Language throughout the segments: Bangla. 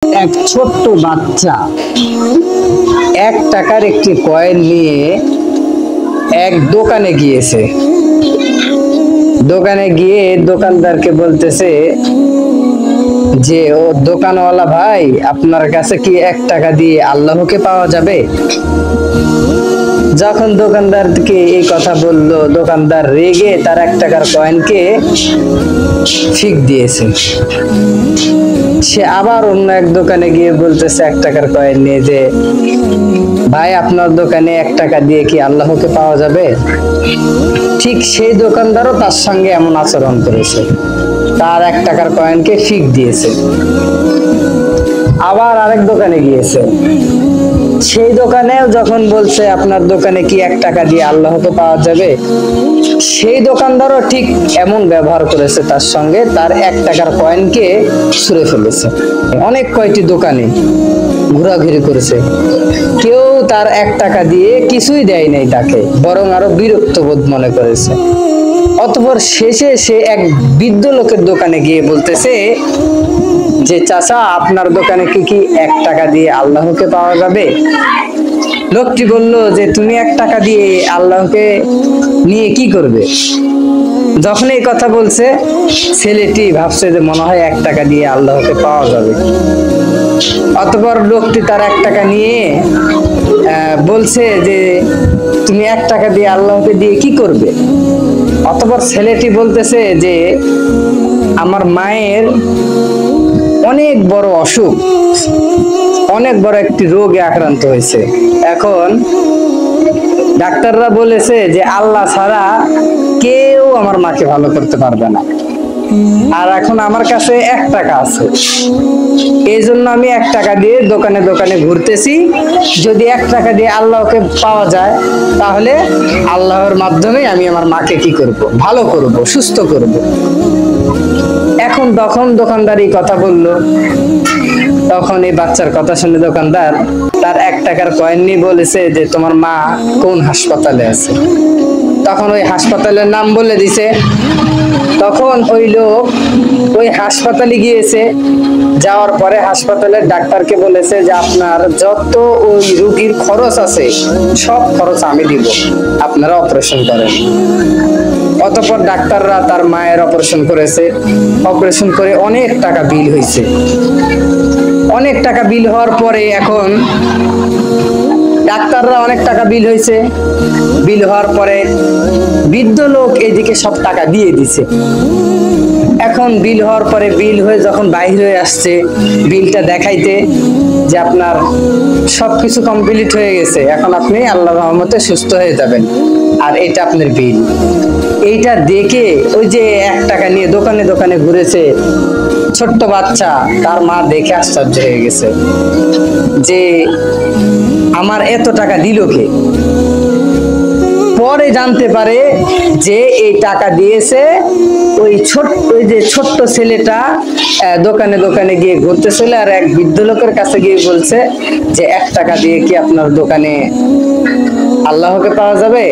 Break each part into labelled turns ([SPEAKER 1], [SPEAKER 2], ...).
[SPEAKER 1] এক ছোট্ট বাচ্চা 1 টাকার একটি কয়েন নিয়ে এক দোকানে গিয়েছে। দোকানে গিয়ে দোকানদারকে বলতেছে যে, ও দোকানওয়ালা ভাই, আপনার কাছে কি 1 টাকা দিয়ে আল্লাহকে পাওয়া যাবে? যখন দোকানদারকে এই কথা বলল, দোকানদার রেগে তার 1 টাকার কয়েনকে ফিক দিয়েছে। সে আবার অন্য এক দোকানে গিয়ে বলতেছে 1 টাকার কয়েন নিয়ে যে, ভাই, আপনার দোকানে 1 টাকা দিয়ে কি আল্লাহকে পাওয়া যাবে? ঠিক সেই দোকানদারও তার সঙ্গে এমন আচরণ করেছে, তার 1 টাকার কয়েনকে ফিক দিয়েছে। আবার আরেক দোকানে গিয়েছে, সেই দোকানেও যখন বলছে আপনার দোকানে কি 1 টাকা দিয়ে আল্লাহকে পাওয়া যাবে, সেই দোকানদারও ঠিক এমন ব্যবহার করেছে তার সঙ্গে, তার 1 টাকার কয়েনকে ছুঁড়ে ফেলেছে। অনেক কয়টি দোকানে ঘোরাঘুরি করেছে, কেউ তার 1 টাকা দিয়ে কিছুই দেয় নাই তাকে, বরং আরো বিরক্ত বোধ মনে করেছে। অতঃপর শেষে সে এক বৃদ্ধ লোকের দোকানে গিয়ে বলতেছে যে, চাচা, আপনার দোকানে কি 1 টাকা দিয়ে আল্লাহকে পাওয়া যাবে? লোকটি বলল যে, তুমি 1 টাকা দিয়ে আল্লাহকে নিয়ে কি করবে? যখন এই কথা বলছে, ছেলেটি ভাবছে যে মনে হয় 1 টাকা দিয়ে আল্লাহকে পাওয়া যাবে। অতঃপর লোকটি তার 1 টাকা নিয়ে বলছে যে, তুমি 1 টাকা দিয়ে আল্লাহকে দিয়ে কি করবে? অতঃপর ছেলেটি বলতেছে যে, আমার মায়ের অনেক বড় অসুখ, অনেক বড় একটি রোগে আক্রান্ত হয়েছে। এখন ডাক্তাররা বলেছে যে আল্লাহ ছাড়া কেউ আমার মাকে ভালো করতে পারবে না, আর এখন আমার কাছে 1 টাকা আছে, এই জন্য আমি 1 টাকা দিয়ে দোকানে দোকানে ঘুরতেছি। যদি 1 টাকা দিয়ে আল্লাহকে পাওয়া যায়, তাহলে আল্লাহর মাধ্যমে আমি আমার মাকে কি করব? ভালো করব, সুস্থ করব। এখন তখন দোকানদার এই কথা বলল, তখন এই বাচ্চার কথা শুনে দোকানদার তার 1 টাকার কয়েন নিয়ে বলেছে যে, তোমার মা কোন হাসপাতালে আছে? তখন ওই হাসপাতালের নাম বলে দিছে। তখন ওই লোক ওই হাসপাতালে গিয়েছে। যাওয়ার পরে হাসপাতালের ডাক্তারকে বলেছে যে, আপনার যত ওই রোগীর খরচ আছে সব খরচ আমি দিব, আপনারা অপারেশন করেন। অতঃপর ডাক্তাররা তার মায়ের অপারেশন করেছে। অপারেশন করে অনেক টাকা বিল হয়েছে। অনেক টাকা বিল হওয়ার পরে এখন ডাক্তাররা অনেক টাকা বিল হয়েছে। বিল হওয়ার পরে বৃদ্ধ লোক এদিকে সব টাকা দিয়ে দিছে। এখন বিল হওয়ার পরে, বিল হয়ে যখন বাইরে হয়ে আসছে, বিলটা দেখাইতে যে আপনার সবকিছু কমপ্লিট হয়ে গেছে, এখন আপনি আল্লাহর রহমতে সুস্থ হয়ে যাবেন, আর এটা আপনার বিল। এইটা দেখে ওই যে 1 টাকা নিয়ে দোকানে দোকানে ঘুরেছে ছোট্ট বাচ্চা, তার মা দেখে আশ্চর্য হয়ে গেছে যে আমার এত টাকা দিল কে? পরে জানতে পারে যে এই টাকা দিয়েছে ওই যে ছোট্ট ছেলেটা দোকানে দোকানে গিয়ে ঘুরতেছিল, আর এক বৃদ্ধ লোকের কাছে গিয়ে বলছে যে 1 টাকা দিয়ে কি আপনার দোকানে আল্লাহকে পাওয়া যাবে?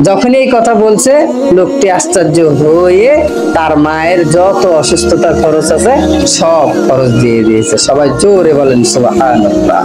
[SPEAKER 1] যখন এই কথা বলছে, লোকটি আশ্চর্য হয়ে তার মায়ের যত অসুস্থতার খরচ আছে সব খরচ দিয়ে দিয়েছে। সবাই জোরে বলেন সুবহানাল্লাহ।